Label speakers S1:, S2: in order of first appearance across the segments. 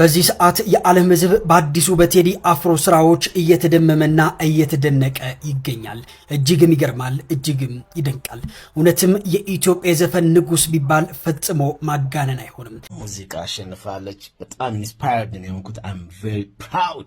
S1: በዚህ ሰዓት የዓለም ሕዝብ በአዲሱ በቴዲ አፍሮ ስራዎች እየተደመመና እየተደነቀ ይገኛል። እጅግም ይገርማል፣ እጅግም ይደንቃል። እውነትም የኢትዮጵያ ዘፈን ንጉስ ቢባል ፈጽሞ ማጋነን አይሆንም።
S2: ሙዚቃ አሸንፋለች። በጣም ኢንስፓየርድ ነው የሆንኩት። I'm very proud.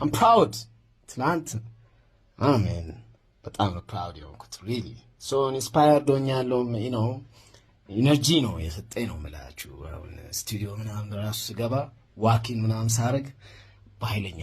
S2: I'm proud. ትናንት አሜን በጣም proud የሆንኩት really so inspired ሆኛለሁ። you know ኢነርጂ ነው የሰጠኝ ነው የምላችሁ። አሁን ስቱዲዮ ምናምን ራሱ ስገባ ዋኪን ምናምን ሳረግ በኃይለኛ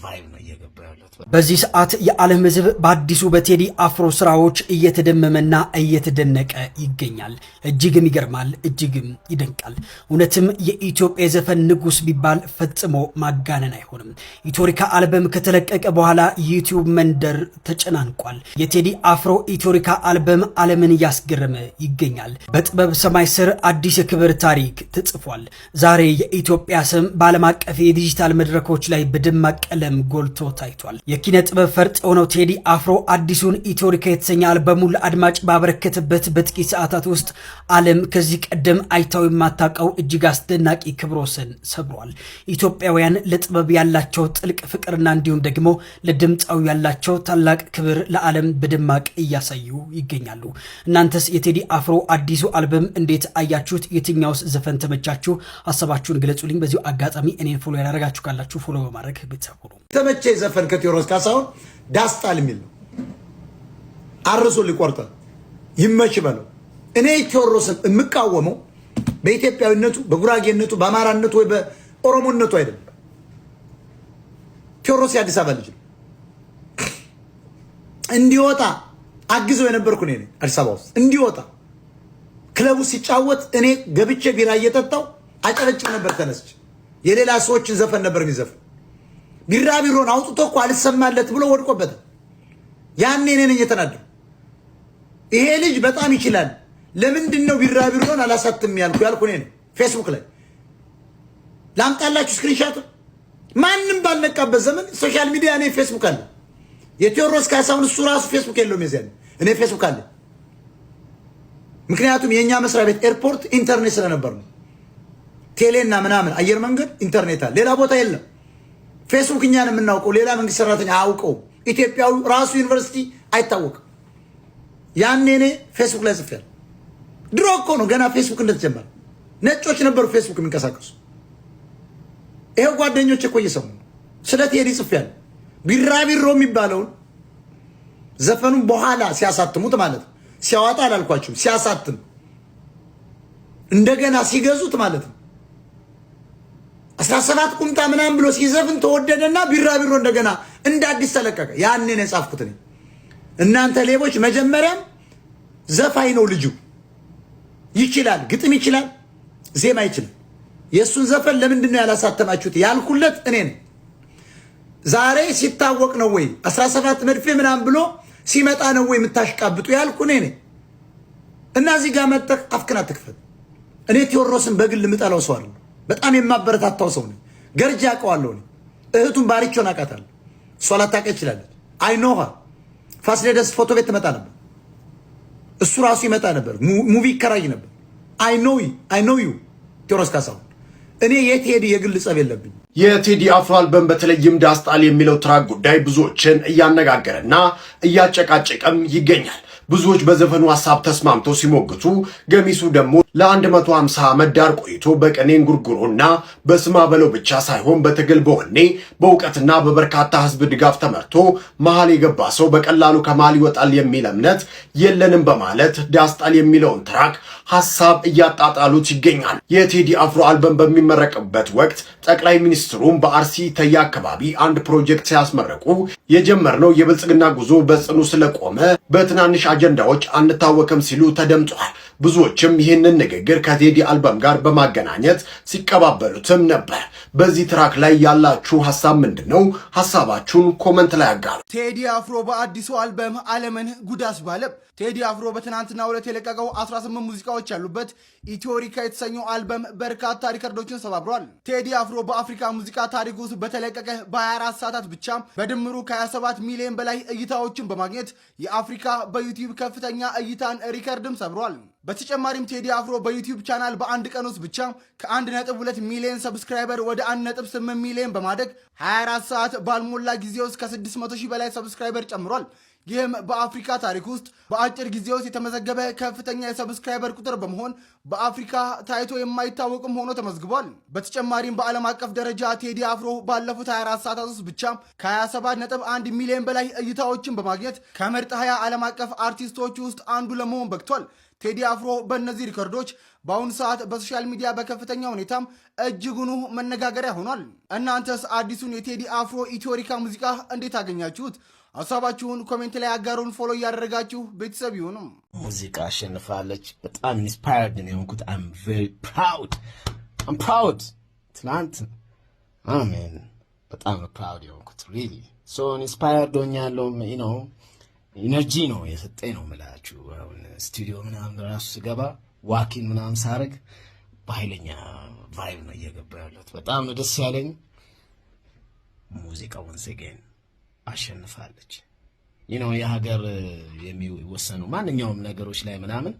S2: ቫይብ ነው እየገባ ያለው።
S1: በዚህ ሰዓት የዓለም ሕዝብ በአዲሱ በቴዲ አፍሮ ስራዎች እየተደመመና እየተደነቀ ይገኛል። እጅግም ይገርማል፣ እጅግም ይደንቃል። እውነትም የኢትዮጵያ ዘፈን ንጉስ ቢባል ፈጽሞ ማጋነን አይሆንም። ኢትዮሪካ አልበም ከተለቀቀ በኋላ ዩቲዩብ መንደር ተጨናንቋል። የቴዲ አፍሮ ኢትዮሪካ አልበም ዓለምን እያስገረመ ይገኛል። በጥበብ ሰማይ ስር አዲስ የክብር ታሪክ ተጽፏል። ዛሬ የኢትዮጵያ ስም በዓለም አቀፍ የዲጂታል መድረኮች ላይ በደማቅ ቀለም ጎልቶ ታይቷል። የኪነ ጥበብ ፈርጥ የሆነው ቴዲ አፍሮ አዲሱን ኢትዮሪካ የተሰኘ አልበሙን ለአድማጭ ባበረከተበት በጥቂት ሰዓታት ውስጥ ዓለም ከዚህ ቀደም አይታው የማታውቀው እጅግ አስደናቂ ክብረ ወሰን ሰብሯል። ኢትዮጵያውያን ለጥበብ ያላቸው ጥልቅ ፍቅርና እንዲሁም ደግሞ ለድምፃዊ ያላቸው ታላቅ ክብር ለዓለም በደማቅ እያሳዩ ይገኛሉ። እናንተስ የቴዲ አፍሮ አዲሱ አልበም እንዴት አያችሁት? የትኛውስ ዘፈን ተመቻችሁ? ሀሳባችሁን ግለጹልኝ። በዚሁ አጋጣሚ እኔን ፎሎ ያደረጋችሁ ካላችሁ ፎሎ በማድረግ ቤተሰብ ሁኑ።
S3: ተመቼ ዘፈን ከቴዎድሮስ ካሳሁን ዳስጣል የሚል ነው። አርሶ ሊቆርጠ ይመች በለው። እኔ ቴዎድሮስን የምቃወመው በኢትዮጵያዊነቱ፣ በጉራጌነቱ፣ በአማራነቱ ወይ በኦሮሞነቱ አይደለም። ቴዎድሮስ የአዲስ አበባ ልጅ ነው። እንዲወጣ አግዘው የነበርኩ እኔ ነኝ። አዲስ አበባ ውስጥ እንዲወጣ ክለቡ ሲጫወት እኔ ገብቼ ቢራ እየጠጣው አጨረጭ ነበር። ተነስቼ የሌላ ሰዎችን ዘፈን ነበር የሚዘፍን። ቢራቢሮን አውጥቶ እኮ አልሰማለት ብሎ ወድቆበታል። ያኔ እኔ ነኝ የተናደው። ይሄ ልጅ በጣም ይችላል፣ ለምንድን ነው ቢራቢሮን አላሳትም ያልኩ እኔ ነኝ። ፌስቡክ ላይ ላምጣላችሁ ስክሪንሻት። ማንም ባልነቃበት ዘመን ሶሻል ሚዲያ እኔ ፌስቡክ አለ። የቴዎድሮስ ካሳሁን እሱ ራሱ ፌስቡክ የለውም የዚያ እኔ ፌስቡክ አለ። ምክንያቱም የኛ መስሪያ ቤት ኤርፖርት ኢንተርኔት ስለነበር ነው። ቴሌና ምናምን አየር መንገድ ኢንተርኔት አለ፣ ሌላ ቦታ የለም። ፌስቡክ እኛን የምናውቀው ሌላ መንግስት ሰራተኛ አያውቀው። ኢትዮጵያዊ ራሱ ዩኒቨርሲቲ አይታወቅም። ያኔ እኔ ፌስቡክ ላይ ጽፌያለሁ። ድሮ እኮ ነው ገና ፌስቡክ እንደተጀመረ ነጮች ነበሩ ፌስቡክ የሚንቀሳቀሱ። ይሄው ጓደኞች እኮ እየሰሙ ስለ ቴዲ ጽፌያለሁ። ቢራቢሮ የሚባለውን ዘፈኑን በኋላ ሲያሳትሙት ማለት ነው። ሲያወጣ አላልኳችሁም? ሲያሳትም እንደገና ሲገዙት ማለት ነው 17 ቁምጣ ምናምን ብሎ ሲዘፍን ተወደደና ቢራቢሮ እንደገና እንደ አዲስ ተለቀቀ። ያኔ ነው የጻፍኩት እኔ። እናንተ ሌቦች፣ መጀመሪያም ዘፋኝ ነው ልጁ፣ ይችላል፣ ግጥም ይችላል፣ ዜማ ይችላል። የሱን ዘፈን ለምንድን ነው ያላሳተማችሁት ያልኩለት እኔ ነኝ። ዛሬ ሲታወቅ ነው ወይ 17 መድፌ ምናምን ብሎ ሲመጣ ነው ወይ የምታሽቃብጡ ያልኩ እኔ ነኝ። እና እዚህ ጋር መጥተህ አፍክን አትክፈት። እኔ ቴዎድሮስን በግል ምጠላው ሰው አይደለም። በጣም የማበረታታው ሰው ነኝ። ገርጃ አውቀዋለሁ። እህቱን ባሪቾን አውቃታለሁ። እሷ ላታውቅ ይችላል። አይኖሃ ፋሲለደስ ፎቶ ቤት ትመጣ ነበር። እሱ ራሱ ይመጣ ነበር። ሙቪ ይከራይ ነበር። አይ ኖ ዩ ቴዎድሮስ ካሳሁን። እኔ የቴዲ የግል ጸብ የለብኝ።
S4: የቴዲ አፍሮ አልበም በተለይም ዳስጣል የሚለው ትራክ ጉዳይ ብዙዎችን እያነጋገረና እያጨቃጨቀም ይገኛል። ብዙዎች በዘፈኑ ሐሳብ ተስማምተው ሲሞግቱ፣ ገሚሱ ደግሞ ለ150 ዓመት ዳር ቆይቶ በቀኔ እንጉርጉሮና በስማ በለው ብቻ ሳይሆን በትግል በወኔ በእውቀትና በበርካታ ህዝብ ድጋፍ ተመርቶ መሃል የገባ ሰው በቀላሉ ከመሃል ይወጣል የሚል እምነት የለንም በማለት ዳስጣል የሚለውን ትራክ ሐሳብ እያጣጣሉት ይገኛል። የቴዲ አፍሮ አልበም በሚመረቅበት ወቅት ጠቅላይ ሚኒስትሩም በአርሲ ተያ አካባቢ አንድ ፕሮጀክት ሲያስመረቁ የጀመርነው የብልጽግና ጉዞ በጽኑ ስለቆመ በትናንሽ አጀንዳዎች አንታወቅም ሲሉ ተደምጧል። ብዙዎችም ይህንን ንግግር ከቴዲ አልበም ጋር በማገናኘት ሲቀባበሉትም ነበር። በዚህ ትራክ ላይ ያላችሁ ሐሳብ ምንድነው? ሐሳባችሁን ኮመንት ላይ አጋሩ።
S5: ቴዲ አፍሮ በአዲሱ አልበም ዓለምን ጉድ አስባለ። ቴዲ አፍሮ በትናንትናው ዕለት የለቀቀው 18 ሙዚቃዎች ያሉበት ኢትዮሪካ የተሰኘው አልበም በርካታ ሪከርዶችን ሰባብሯል። ቴዲ አፍሮ በአፍሪካ ሙዚቃ ታሪክ ውስጥ በተለቀቀ በ24 ሰዓታት ብቻ በድምሩ ከ27 ሚሊዮን በላይ እይታዎችን በማግኘት የአፍሪካ በዩቲዩብ ከፍተኛ እይታን ሪከርድም ሰብሯል። በተጨማሪም ቴዲ አፍሮ በዩቲዩብ ቻናል በአንድ ቀን ውስጥ ብቻ ከ1.2 ሚሊዮን ሰብስክራይበር ወደ 1.8 ሚሊዮን በማደግ 24 ሰዓት ባልሞላ ጊዜ ውስጥ ከ600 ሺህ በላይ ሰብስክራይበር ጨምሯል። ይህም በአፍሪካ ታሪክ ውስጥ በአጭር ጊዜ ውስጥ የተመዘገበ ከፍተኛ የሰብስክራይበር ቁጥር በመሆን በአፍሪካ ታይቶ የማይታወቅም ሆኖ ተመዝግቧል። በተጨማሪም በዓለም አቀፍ ደረጃ ቴዲ አፍሮ ባለፉት 24 ሰዓታት ውስጥ ብቻ ከ27.1 ሚሊዮን በላይ እይታዎችን በማግኘት ከምርጥ 20 ዓለም አቀፍ አርቲስቶች ውስጥ አንዱ ለመሆን በቅቷል። ቴዲ አፍሮ በእነዚህ ሪከርዶች በአሁኑ ሰዓት በሶሻል ሚዲያ በከፍተኛ ሁኔታም እጅጉኑ መነጋገሪያ ሆኗል። እናንተስ አዲሱን የቴዲ አፍሮ ኢትዮሪካ ሙዚቃ እንዴት አገኛችሁት? ሀሳባችሁን ኮሜንት ላይ አጋሩን። ፎሎ እያደረጋችሁ ቤተሰብ ይሁኑም።
S2: ሙዚቃ አሸንፋለች። በጣም ኢንስፓየርድ ነው የሆንኩት። አም ቬሪ ፕራውድ ትናንት አሜን። በጣም ፕራውድ የሆንኩት ሪሊ ሶ ኢንስፓየርድ ሆኛለሁ። ነው ኢነርጂ ነው የሰጠኝ ነው የምላችሁ። አሁን ስቱዲዮ ምናምን ራሱ ስገባ ዋኪን ምናምን ሳረግ በኃይለኛ ቫይብ ነው እየገባ ያለሁት። በጣም ነው ደስ ያለኝ። ሙዚቃ ወንስ አጌን አሸንፋለች። የሀገር የሚወሰኑ ማንኛውም ነገሮች ላይ ምናምን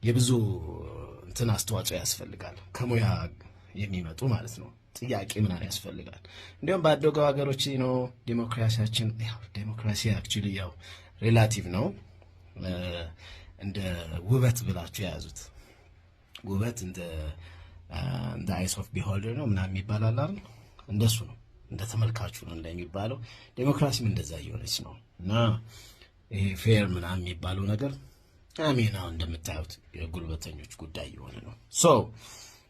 S2: የብዙ እንትን አስተዋጽኦ ያስፈልጋል። ከሙያ የሚመጡ ማለት ነው። ጥያቄ ምናምን ያስፈልጋል። እንዲሁም ባደጉ ሀገሮች ዲሞክራሲያችን ዲሞክራሲ አክቹሊ ያው ሪላቲቭ ነው። እንደ ውበት ብላችሁ የያዙት ውበት እንደ አይስ ኦፍ ቢሆልደር ነው ምናምን ይባላል አይደል? እንደሱ ነው። እንደ ተመልካቹ ነው እንደሚባለው። ዴሞክራሲም እንደዛ እየሆነች ነው። እና ይሄ ፌር ምናምን የሚባለው ነገር አሜናው እንደምታዩት የጉልበተኞች ጉዳይ የሆነ ነው። ሶ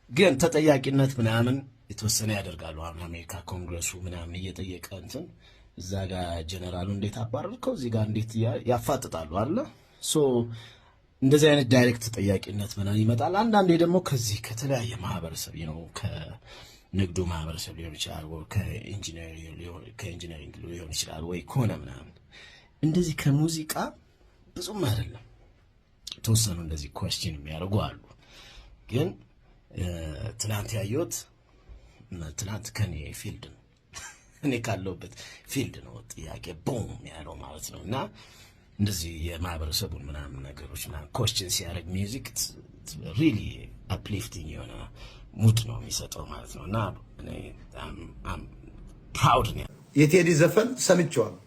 S2: ግን ተጠያቂነት ምናምን የተወሰነ ያደርጋሉ። አሁን አሜሪካ ኮንግረሱ ምናምን እየጠየቀ እንትን እዛ ጋር ጀነራሉ እንዴት አባረርከው እዚህ ጋር እንዴት ያፋጥጣሉ አለ። ሶ እንደዚህ አይነት ዳይሬክት ተጠያቂነት ምናምን ይመጣል። አንዳንዴ ደግሞ ከዚህ ከተለያየ ማህበረሰብ ንግዱ ማህበረሰብ ሊሆን ይችላል፣ ወይ ከኢንጂነሪንግ ሊሆን ይችላል፣ ወይ ከሆነ ምናምን እንደዚህ ከሙዚቃ ብዙም አይደለም ተወሰኑ እንደዚህ ኮስችን የሚያደርጉ አሉ። ግን ትናንት ያየሁት ትናንት ከኔ ፊልድ ነው እኔ ካለሁበት ፊልድ ነው ጥያቄ ቦም ያለው ማለት ነው። እና እንደዚህ የማህበረሰቡን ምናምን ነገሮች ምናምን ኮስችን ሲያደርግ ሚውዚክ ሪሊ አፕሊፍቲንግ የሆነ ሙድ ነው የሚሰጠው ማለት ነው። እና ፕራውድ ነው።
S3: የቴዲ ዘፈን ሰምቼዋለሁ።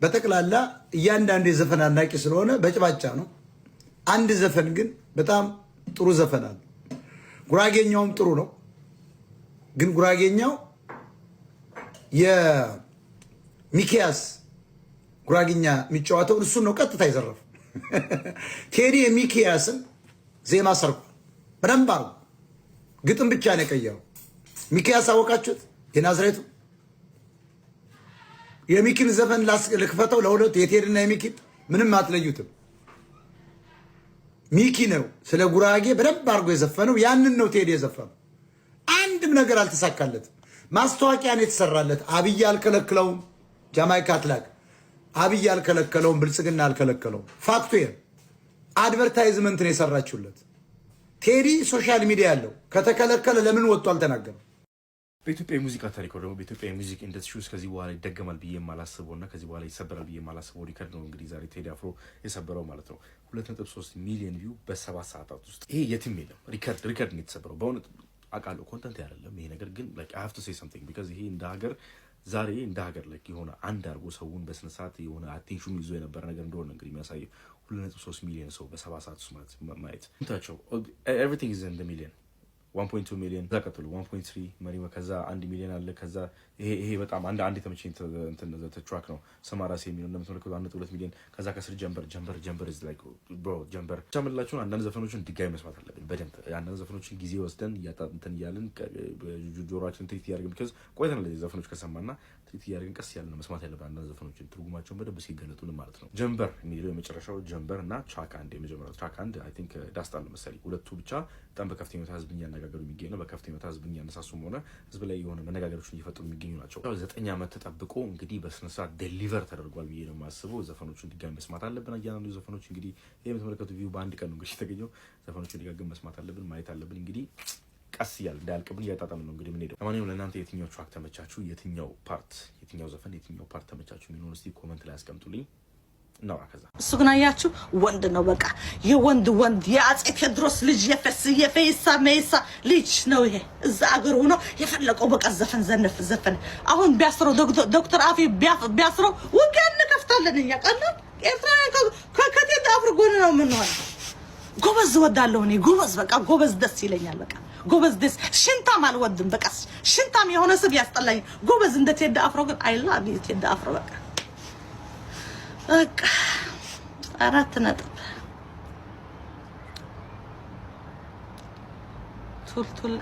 S3: በጠቅላላ እያንዳንዱ የዘፈን አድናቂ ስለሆነ በጭባጫ ነው። አንድ ዘፈን ግን በጣም ጥሩ ዘፈን አለ። ጉራጌኛውም ጥሩ ነው። ግን ጉራጌኛው የሚኪያስ ጉራጌኛ የሚጫወተው እሱን ነው ቀጥታ ይዘረፍ። ቴዲ የሚኪያስን ዜማ ሰርቋል በደንብ አርጎ። ግጥም ብቻ ነው የቀየረው። ሚኪያስ አወቃችሁት? የናዝሬቱ የሚኪን ዘፈን ልክፈተው ለሁለት የቴዲና የሚኪን ምንም አትለዩትም። ሚኪ ነው ስለ ጉራጌ በደንብ አርጎ የዘፈነው። ያንን ነው ቴዲ የዘፈነው። አንድም ነገር አልተሳካለትም። ማስታወቂያ ነው የተሰራለት። አብይ አልከለከለውም። ጃማይካ አትላክ አብይ አልከለከለውም። ብልጽግና አልከለከለውም። ፋክቱ አድቨርታይዝመንት ነው የሰራችሁለት። ቴዲ ሶሻል ሚዲያ ያለው ከተከለከለ ለምን ወጥቶ አልተናገረም?
S6: በኢትዮጵያ የሙዚቃ ታሪክ ደግሞ በኢትዮጵያ የሙዚክ ኢንዱስትሪ ውስጥ ከዚህ በኋላ ይደገማል ብዬ የማላስበው እና ከዚህ በኋላ ይሰበራል ብዬ የማላስበው ሪከርድ ነው እንግዲህ ዛሬ ቴዲ አፍሮ የሰበረው ማለት ነው። 2.3 ሚሊዮን ቪው በ7 ሰዓታት ውስጥ። ይሄ የትም የለም። ሪከርድ ነው የተሰበረው። በእውነት አውቃለሁ ኮንተንት አይደለም ይሄ ነገር፣ ግን like I have to say something because ይሄ እንደ ሀገር ዛሬ እንደ ሀገር like የሆነ አንድ አድርጎ ሰውን በስነ ስርዓት የሆነ አቴንሽኑ ይዞ የነበረ ነገር እንደሆነ እንግዲህ የሚያሳየው 2.3 ሚሊዮን ሰው በ7 ሰዓት ውስጥ ማየት እንታቸው everything is in the million 1.2 ሚሊዮን ተከተሉ 1.3 መሪማ ከዛ 1 ሚሊዮን አለ። ከዛ ይሄ በጣም አንድ የተመቸኝ እንትን ትራክ ነው ሰማራሴ የሚለው እንደምትመለከቱ 1.2 ሚሊዮን። ከዛ ከስር ጀምበር is like bro ጀምበር ቻምላችሁን አንዳንድ ዘፈኖችን ድጋሚ መስማት አለብን በደንብ። አንዳንድ ዘፈኖችን ጊዜ ወስደን እንትን እያልን ጆሮአችን ትሪት እያደረግን because ቆይተን ለዚህ ዘፈኖች ከሰማና ትሪት እያደረግን ቀስ ያልን መስማት ያለብን አንዳንድ ዘፈኖችን ትርጉማቸውን በደንብ ሲገለጡን ማለት ነው። ጀምበር የሚለው የመጨረሻው ጀምበር እና ቻክ አንድ የመጀመሪያው ቻክ አንድ I think ዳስታል መሰለኝ ሁለቱ ብቻ በጣም በከፍተኛ ሁኔታ ህዝብኛ ያነጋገሩ የሚገኝ ነው። በከፍተኛ ሁኔታ ህዝብኛ ያነሳሱም ሆነ ህዝብ ላይ የሆነ መነጋገሮችን እየፈጠሩ የሚገኙ ናቸው። 9 ዓመት ተጠብቆ እንግዲህ በስነ ስርዓት ዴሊቨር ተደርጓል ብዬ ነው የማስበው። ዘፈኖቹን ድጋሚ መስማት አለብን። እያንዳንዱ ዘፈኖች እንግዲህ ይሄ የምትመለከቱ ቪው በአንድ ቀን ነው እንግዲህ የተገኘው። ዘፈኖቹን ድጋሚ መስማት አለብን፣ ማየት አለብን። እንግዲህ ቀስ እያልን እንዳያልቅብን እያጣጣምን ነው እንግዲህ የምንሄደው። ለማንኛውም ለእናንተ የትኛው ትራክ ተመቻችሁ? የትኛው ዘፈን የትኛው ፓርት ተመቻችሁ የሚለውን እስቲ ኮመንት ላይ አስቀምጡልኝ። ነው ከዛ
S7: እሱ ግን አያችሁ ወንድ ነው በቃ የወንድ የአፄ ቴዎድሮስ ልጅ የፈይሳ መይሳ ልጅ ነው ይሄ እዛ አገር ሆኖ የፈለቀው በቃ ዘፈን አሁን ቢያስረው ዶክተር አፊ ቢያስረው ውጊያ እንከፍታለን እኛ ቀላል ኤርትራን ከቴዲ አፍሮ ጎን ነው የምንሆነው ጎበዝ ወዳለው እኔ ጎበዝ በቃ ጎበዝ ደስ ይለኛል በቃ ጎበዝ ደስ ሽንታም አልወድም በቃ ሽንታም የሆነ ስብ ያስጠላኝ ጎበዝ እንደ ቴዲ አፍሮ ግን አይ ላቭ ዩ ቴዲ አፍሮ በቃ 4 ነጥብ ቱልቱል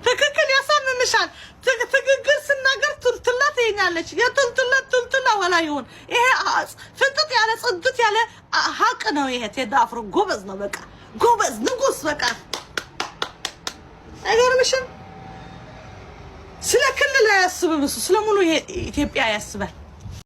S7: ትክክል ያሳምምሻል ትክክል ስናገር ቱልቱላ ትይኛለች የቱልቱላ ወላ ይሁን ይሄ ፍጥጥ ያለ ጽድት ያለ ሀቅ ነው ይሄ ቴዲ አፍሮ ጎበዝ ነው በቃ ጎበዝ ንጉስ በቃ አይገርምሽም ስለ ክልል አያስብም እሱ ስለ ሙሉ ኢትዮጵያ ያስባል